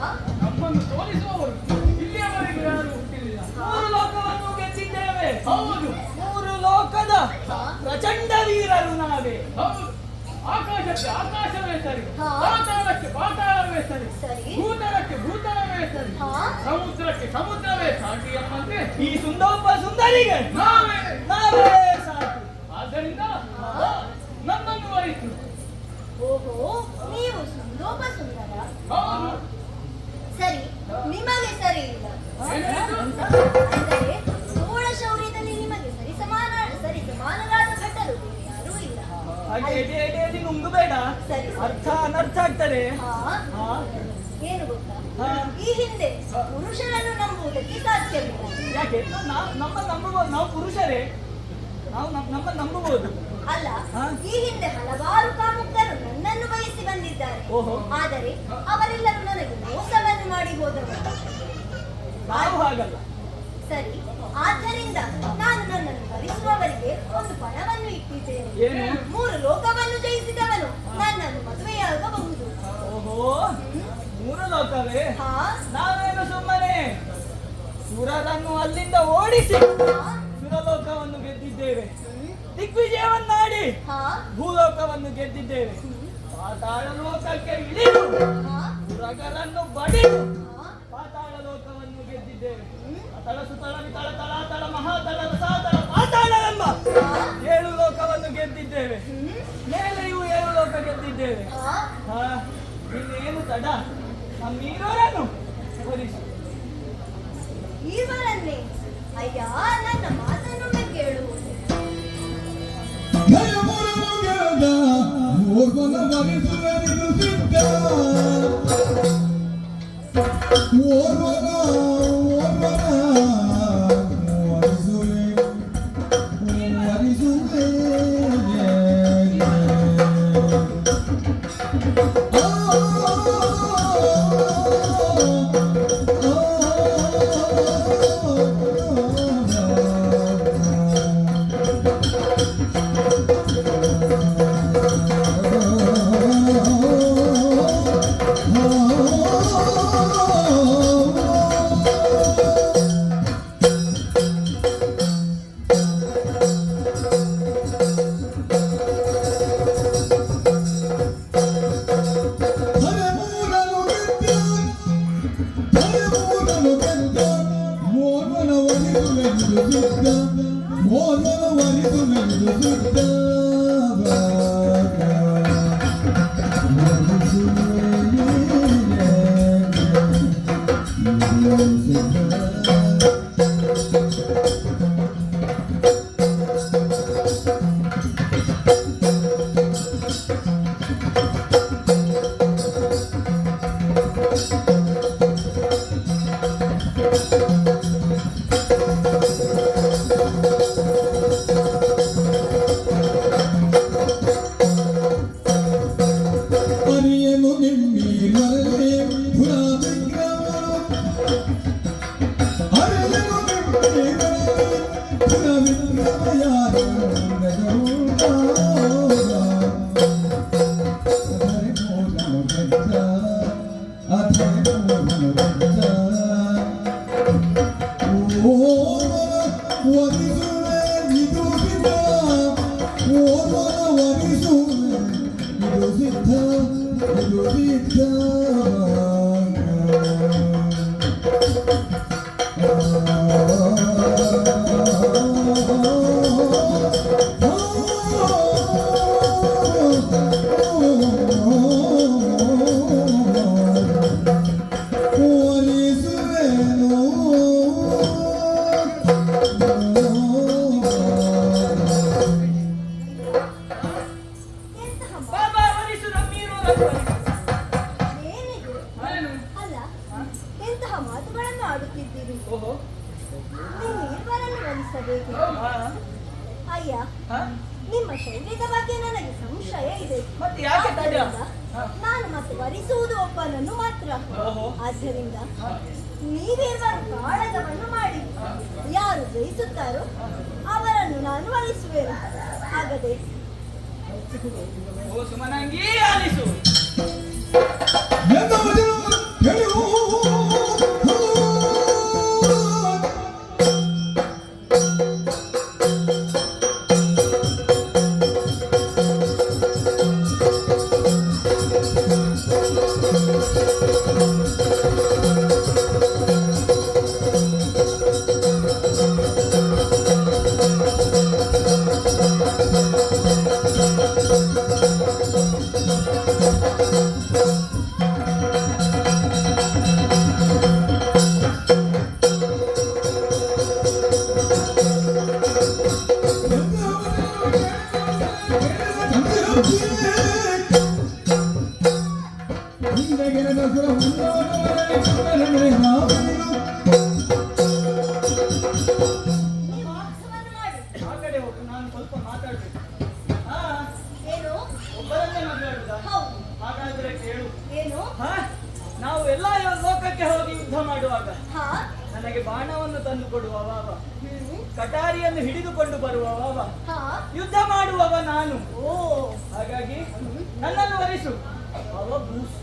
ನಮ್ಮನ್ನು ಸೋಲಿಸುವವರು ಇಲ್ಲಿಯವರೆಗೂ ಯಾರು ಹುಟ್ಟಿಲ್ಲ. ಮೂರು ಲೋಕವನ್ನು ಗೆದ್ದಿದ್ದೇವೆ. ಹೌದು, ಮೂರು ಲೋಕದ ಹಾ? ಪ್ರಚಂಡ ವೀರರು ನಾವೇ. ಹೌದು. ಆಕಾಶಕ್ಕೆ ಆಕಾಶವೇ ಸರಿ, ಹಾ? ಪಾತಾಳಕ್ಕೆ ಪಾತಾಳವೇ ಸರಿ, ಸರಿ. ಭೂತಳಕ್ಕೆ ಭೂತಳವೇ ಸರಿ, ಹಾ? ಸಮುದ್ರಕ್ಕೆ ಸಮುದ್ರವೇ ಸಾಟಿ ಎಂಬಂತೆ ಈ ಸುಂದೊಬ್ಬ ಸುಂದರಿಗೆ ನಾವೇ. ನಾವೇ ಸಾಕು. ಆದ್ದರಿಂದ ಹಾ? ನನ್ನನ್ನು ವಹಿಸು. ಓಹೋ, ನೀವು ಸುಂದೋಪ ಸುಂದರ. ಹೌದು. ಸರಿ, ನಿಮಗೆ ಸರಿ ಇಲ್ಲ. ಏನಾಯ್ತು? ಅಂದರೆ ಸೋಳ ಶೌರ್ಯದಲ್ಲಿ ನಿಮಗೆ ಸರಿಸಮಾನರಾದ ಭಟರು ಬೇರೆ ಯಾರೂ ಇಲ್ಲ. ಹಾಗೆ ಎಡೆ ಎಡೆಯಲ್ಲಿ ನುಂಗಬೇಡ, ಸರಿ. ಅರ್ಥ ಅನರ್ಥ ಆಗ್ತದೆ. ಹಾ? ಹಾ? ಏನು ಗೊತ್ತಾ, ಹಾ? ಈ ಹಿಂದೆ ಪುರುಷರನ್ನು ನಂಬುವುದಕ್ಕೆ ಸಾಧ್ಯವಿಲ್ಲ. ಯಾಕೆ ನಂಬಬಹುದು, ನಾವು ಪುರುಷರೇ, ನಾವು ನಮ್ಮ ನಂಬಬಹುದು. ಅಲ್ಲ, ಹಾ? ಈ ಹಿಂದೆ ಹಲವಾರು ಕಾಮುಕರು ನನ್ನನ್ನು ಬಯಸಿ ವರಿಸಿ ಬಂದಿದ್ದಾರೆ. ಓಹೋ. ಆದರೆ ಅವರೆಲ್ಲರೂ ನನಗೆ ಮೋಸವನ್ನು ಮಾಡಿ ಹೋದವರು. ನಾವು ಹಾಗಲ್ಲ. ಸರಿ, ಆದ್ದರಿಂದ ನಾನು ನನ್ನನ್ನು ವರಿಸುವವರಿಗೆ ಒಂದು ಪಣವನ್ನು ಇಟ್ಟಿದ್ದೇನೆ. ಏನು? 3 ಲೋಕವನ್ನು ಜಯಿಸಿದವನು ನನ್ನನ್ನು ಮದುವೆಯಾಗಬಹುದು. ಓಹೋ, 3 ಲೋಕವೇ? ಹಾ ನಾವೇನು ಸುಮ್ಮನೆ ಸುರರನ್ನು ಅಲ್ಲಿಂದ ಓಡಿಸಿ ಹಾ ಸುರಲೋಕವನ್ನು ಗೆದ್ದಿದ್ದೇವೆ. ದಿಗ್ವಿಜಯವನ್ನಾಡಿ ಹಾ ಭೂಲೋಕವನ್ನು ಗೆದ್ದಿದ್ದೇವೆ. ಪಾತಾಳ ಲೋಕಕ್ಕೆ ಇಳಿದು ಹಾ ಸುರಗರನ್ನು ಬಡಿದು ಹಾ ಪಾತಾಳ ಲೋಕವನ್ನು ಗೆದ್ದಿದ್ದೇವೆ. ಅತಳ ಸುತಳ ವಿತಳ ತಳಾತಳ ಮಹಾತಳ ರಸಾತಳ ಪಾತಾಳವೆಂಬ 7 ಲೋಕವನ್ನು ಗೆದ್ದಿದ್ದೇವೆ. ಮೇಲೆಯೂ 7 ಲೋಕ ಗೆದ್ದಿದ್ದೇವೆ. ಹಾ ಇನ್ನೇನು ತಡ, ನಮ್ಮೀರರನ್ನು ವರಿಸು. ಇವರನ್ನೇ? ಅಯ್ಯ, ನನ್ನ ಮಾತನ್ನೊಮ್ಮೆ ಕೇಳು. ಜಯಮುರನು ಗೆದ್ದ ಓರ್ವನ ವರಿಸುವರಿದು ಸಿದ್ಧ. ಓರ್ವನ ವರಿಸುವೆ ವರಿಸುವೆ. ಬಾಬಾ ವರಿಸು, ನಮ್ಮೀರರನ್ನು ವರಿಸು. ಏನಿದು? ಏನು? ಅಲ್ಲ, ಎಂತಹ ಮಾತುಗಳನ್ನು ಆಡುತ್ತಿದ್ದೀರಿ? ಓಹೋ. ನೀವು ಇವರನ್ನು ವರಿಸಬೇಕು. ಹಾ? ಅಯ್ಯ, ಹಾ? ನಿಮ್ಮ ಶೌರ್ಯದ ಬಗ್ಗೆ ನನಗೆ ಸಂಶಯ ಇದೆ. ಮತ್ತೆ ಯಾಕೆ ತಡ? ಆದ್ದರಿಂದ ಹಾ. ನಾನು ಮತ್ತೆ ವರಿಸುವುದು ಒಬ್ಬನನ್ನು ಮಾತ್ರ. ಓಹೋ. ಆದ್ದರಿಂದ ನೀವಿರುವ ಕಾಳಗವನ್ನು ಮಾಡಿ ಯಾರು ಜಯಿಸುತ್ತಾರೋ ಅವರನ್ನು ನಾನು ವರಿಸುವೆನು. ಆಗದೆ ಓ ಸುಮನಂಗಿ, ಆಲಿಸು. ಹಾ ನನಗೆ ಬಾಣವನ್ನು ತಂದು ಕೊಡುವವ ಅವ, ಹ್ಮ್ ಕಟಾರಿಯನ್ನು ಹಿಡಿದುಕೊಂಡು ಬರುವವ ಅವ, ಹಾ ಯುದ್ಧ ಮಾಡುವವ ನಾನು. ಓ ಹಾಗಾಗಿ ನನ್ನನ್ನು ವರಿಸು. ಅವ ಬೂಸ್.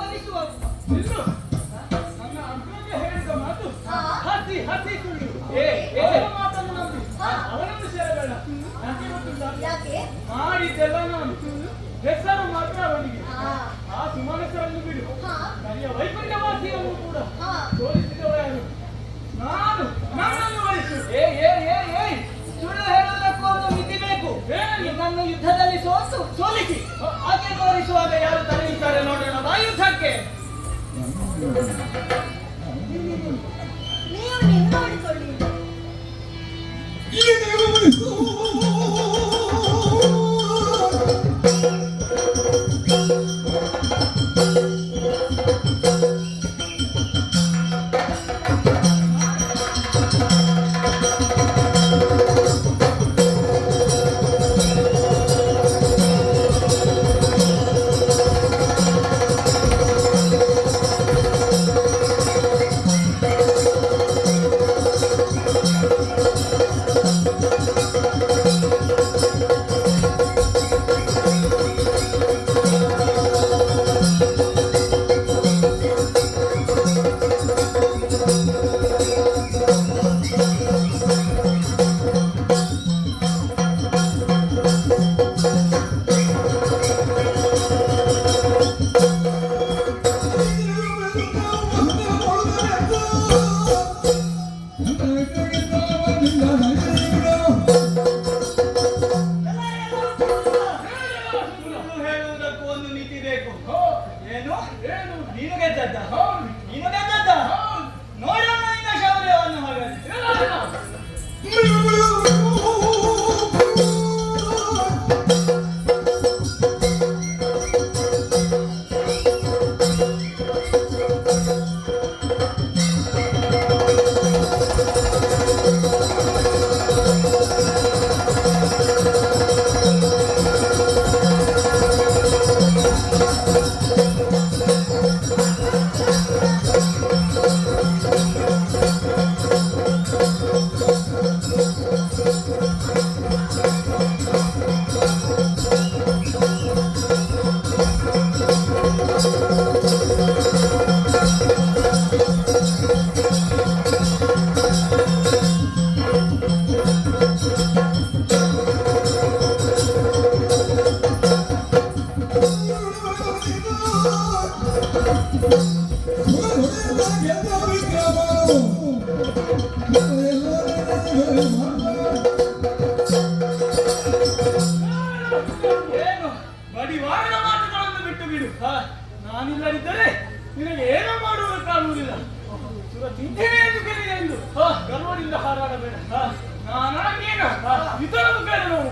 ವರಿಸುವ. ಇನ್ನು ನನ್ನ ಅಗ್ರಜ ಹೇಳಿದ ಮಾತು ಹಾ ಹಸಿ ಹಸಿ ಸುಳ್ಳು. ಏ, ಏ. ಅವನ ಮಾತನ್ನು ನಂಬಿ ಹಾ. ಅವನನ್ನು ಸೇರಬೇಡ. ಯಾಕೆ ಗೊತ್ತುಂಟಾ? ಯಾಕೆ ಮಾಡಿದ್ದೆಲ್ಲ ನಾನು, ಹೆಸರು ಮಾತ್ರ ಅವನಿಗೆ. ಹಾ ಆ ಸುಮನಸರನ್ನು ಬಿಡು, ಹಾ ಕರಿಯ ವೈಕುಂಠವಾಸಿಯನ್ನು ಕೂಡ ಹಾ ಸೋಲಿಸಿದವ ಯಾರು? ನಾನು. ನನ್ನನ್ನು ವರಿಸು. ಏ ಏ ಏ ಏ ಸುಳ್ಳು ಹೇಳುವುದಕ್ಕೂ ಒಂದು ಮಿತಿ ಬೇಕು. ನಿನ್ನನ್ನು ಯುದ್ಧದಲ್ಲಿ ಸೋಲಿಸಿ ಆಕೆ ತೋರಿಸುವಾಗ ಯಾರು ತಡೆಯುತ್ತಾರೆ ನೋಡೋಣ. ಬಾ ಯುದ್ಧಕ್ಕೆ. ನೀವು ನೋಡಿಕೊಳ್ಳಿ. ಸುಳ್ಳು ಹೇಳುವುದಕ್ಕೂ ಒಂದು ಮಿತಿ ಬೇಕು. ಏನು? ಏನು? ನೀನು ಗೆದ್ದದ್ದ? ಹೌದು. ನೀನು ಗೆದ್ದದ್ದ? ನೋಡೋಣ ನಿನ್ನ ಶೌರ್ಯವನ್ನು ಹಾಗಾದ್ರೆ. ಏನು? ಬಡಿವಾರದ ಮಾತುಗಳನ್ನು ಬಿಟ್ಟು ಬಿಡು. ನಾನಿಲ್ಲದಿದ್ದರೆ ನಿನಗೆ ಏನೋ ಮಾಡುವುದಕ್ಕಾಗುವುದಿಲ್ಲ. ತಿಂತೇನೆ ಎಂದು ಕೇಳಿದೆ ಎಂದು ಗರ್ವದಿಂದ ಹಾರಾಡಬೇಡ. ನಾನಾಗೇನು ಇತರ ಮುಖ ನೋಡು.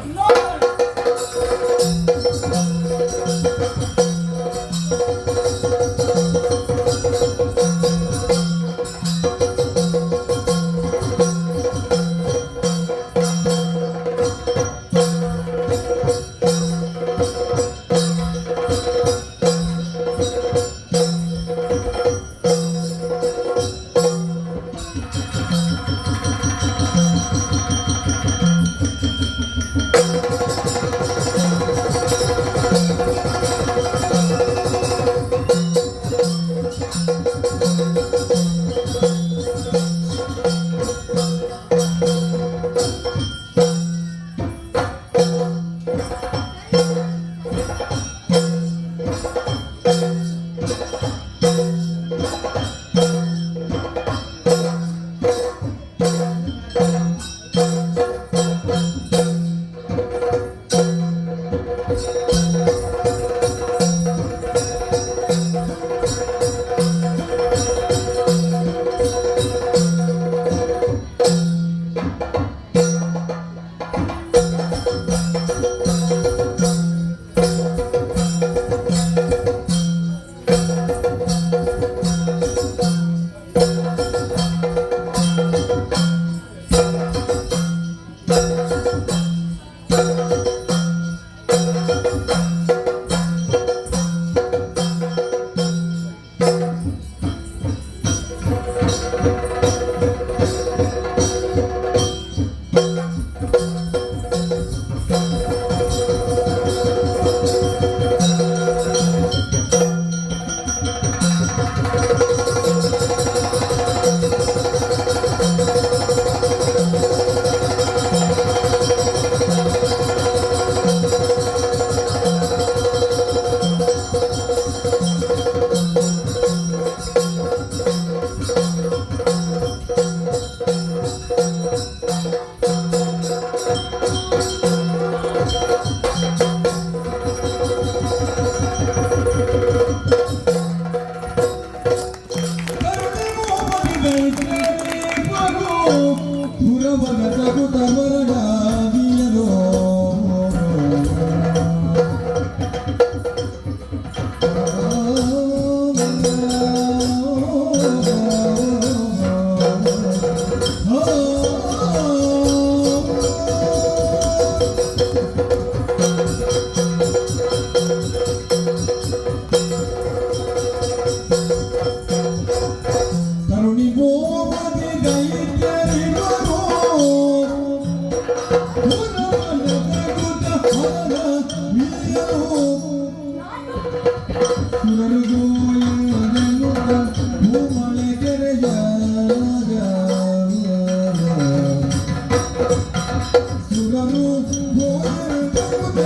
ಸುರರು ಭೋಜನದ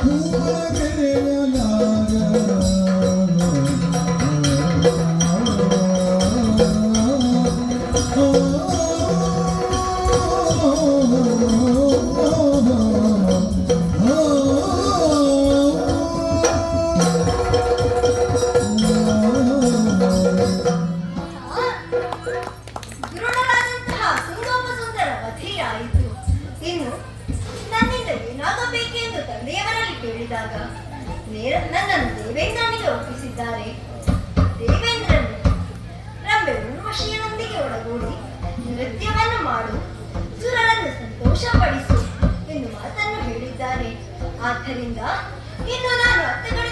ಹೂವಗೆರೆಯಲಾಗ ದೃಢವಾದಂತಹ ಸುಂದೋಪ ಸುಂದರ ವಧೆಯಾಯಿತು. ಇನ್ನು ನನ್ನಿಂದ ಏನಾಗಬೇಕೆಂದು ತಂದೆಯವರಲ್ಲಿ ಕೇಳಿದಾಗ ನನ್ನನ್ನು ದೇವೇಂದ್ರನಿಗೆ ಒಪ್ಪಿಸಿದ್ದಾರೆ. ದೇವೇಂದ್ರನು ರಂಬೆ ಉರ್ವಶಿಯನೊಂದಿಗೆ ಒಳಗೂಡಿ ನೃತ್ಯವನ್ನು ಮಾಡು, ಸುರರನ್ನು ಸಂತೋಷಪಡಿಸು ಎಂದು ಮಾತನ್ನು ಹೇಳಿದ್ದಾರೆ. ಆದ್ದರಿಂದ ಇನ್ನು ನಾನು ಅತ್ತೆಗಳ